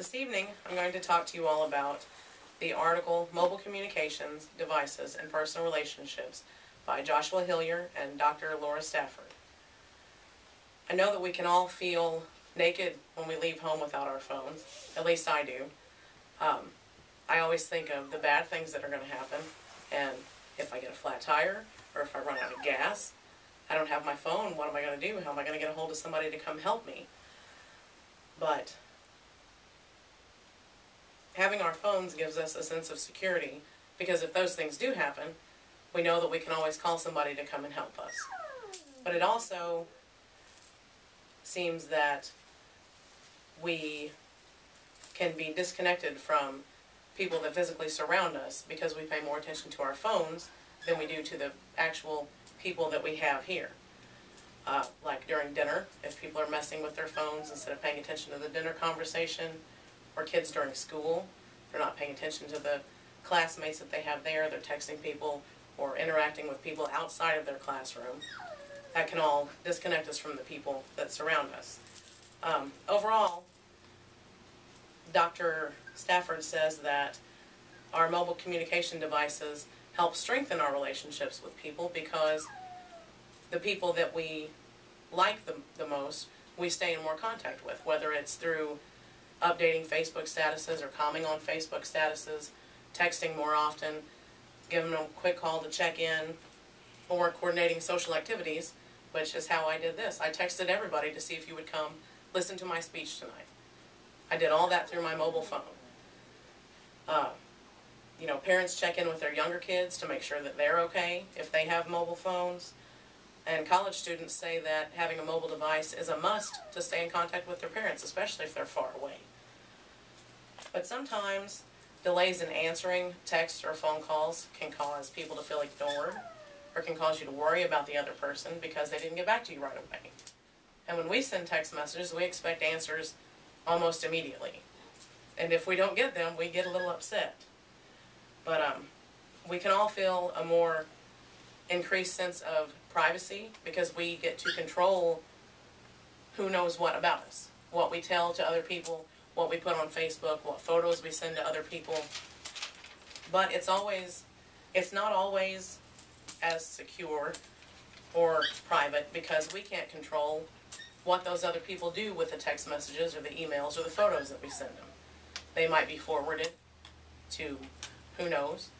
This evening, I'm going to talk to you all about the article, Mobile Communications, Devices, and Personal Relationships by Joshua Hillier and Dr. Laura Stafford. I know that we can all feel naked when we leave home without our phones. At least I do. I always think of the bad things that are going to happen, and if I get a flat tire, or if I run out of gas, I don't have my phone, what am I going to do? How am I going to get a hold of somebody to come help me? But having our phones gives us a sense of security, because if those things do happen, we know that we can always call somebody to come and help us. But it also seems that we can be disconnected from people that physically surround us because we pay more attention to our phones than we do to the actual people that we have here. Like during dinner, if people are messing with their phones instead of paying attention to the dinner conversation, or kids during school, they're not paying attention to the classmates that they have there, they're texting people or interacting with people outside of their classroom. That can all disconnect us from the people that surround us. Overall, Dr. Stafford says that our mobile communication devices help strengthen our relationships with people, because the people that we like the most, we stay in more contact with, whether it's through updating Facebook statuses or commenting on Facebook statuses, texting more often, giving them a quick call to check in, or coordinating social activities, which is how I did this. I texted everybody to see if you would come listen to my speech tonight. I did all that through my mobile phone. Parents check in with their younger kids to make sure that they're okay if they have mobile phones. And college students say that having a mobile device is a must to stay in contact with their parents, especially if they're far away. But sometimes delays in answering texts or phone calls can cause people to feel ignored, or can cause you to worry about the other person because they didn't get back to you right away. And when we send text messages, we expect answers almost immediately. And if we don't get them, we get a little upset. But we can all feel a more increased sense of privacy because we get to control who knows what about us, what we tell to other people, what we put on Facebook, what photos we send to other people. But it's not always as secure or private, because we can't control what those other people do with the text messages or the emails or the photos that we send them. They might be forwarded to who knows,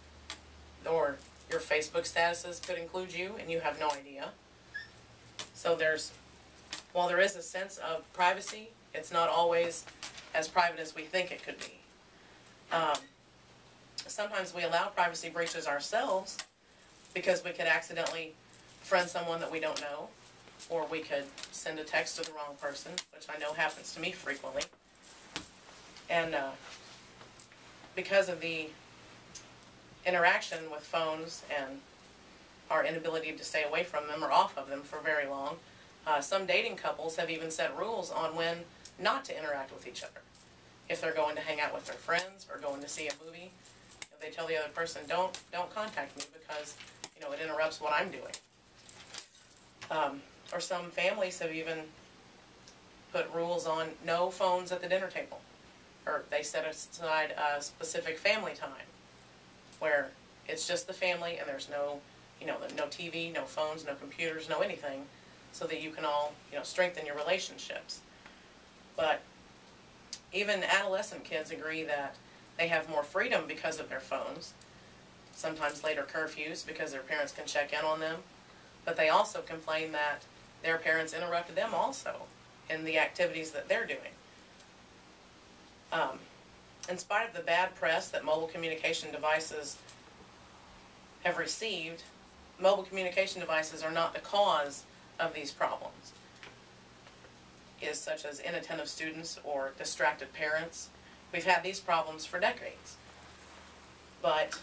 or your Facebook statuses could include you and you have no idea. So while there is a sense of privacy, it's not always as private as we think it could be. Sometimes we allow privacy breaches ourselves because we could accidentally friend someone that we don't know, or we could send a text to the wrong person, which I know happens to me frequently. And because of the interaction with phones and our inability to stay away from them or off of them for very long, some dating couples have even set rules on when not to interact with each other. If they're going to hang out with their friends or going to see a movie, they tell the other person, don't contact me because it interrupts what I'm doing. Or some families have even put rules on no phones at the dinner table, or they set aside a specific family time where it's just the family and there's no TV, no phones, no computers, no anything, so that you can all strengthen your relationships. But even adolescent kids agree that they have more freedom because of their phones, sometimes later curfews because their parents can check in on them, but they also complain that their parents interrupted them also in the activities that they're doing. In spite of the bad press that mobile communication devices have received, mobile communication devices are not the cause of these problems, such as inattentive students or distracted parents. We've had these problems for decades. But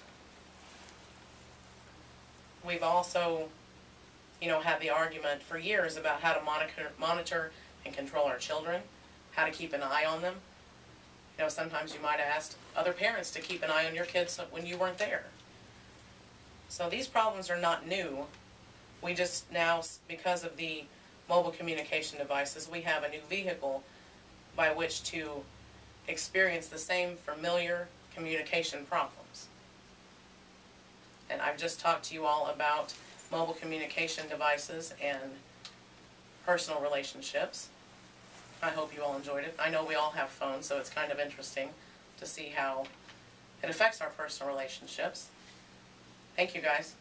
we've also, had the argument for years about how to monitor and control our children, how to keep an eye on them. Sometimes you might ask other parents to keep an eye on your kids when you weren't there. So these problems are not new. We just now, because of the mobile communication devices, we have a new vehicle by which to experience the same familiar communication problems. And I've just talked to you all about mobile communication devices and personal relationships. I hope you all enjoyed it. I know we all have phones, so it's kind of interesting to see how it affects our personal relationships. Thank you, guys.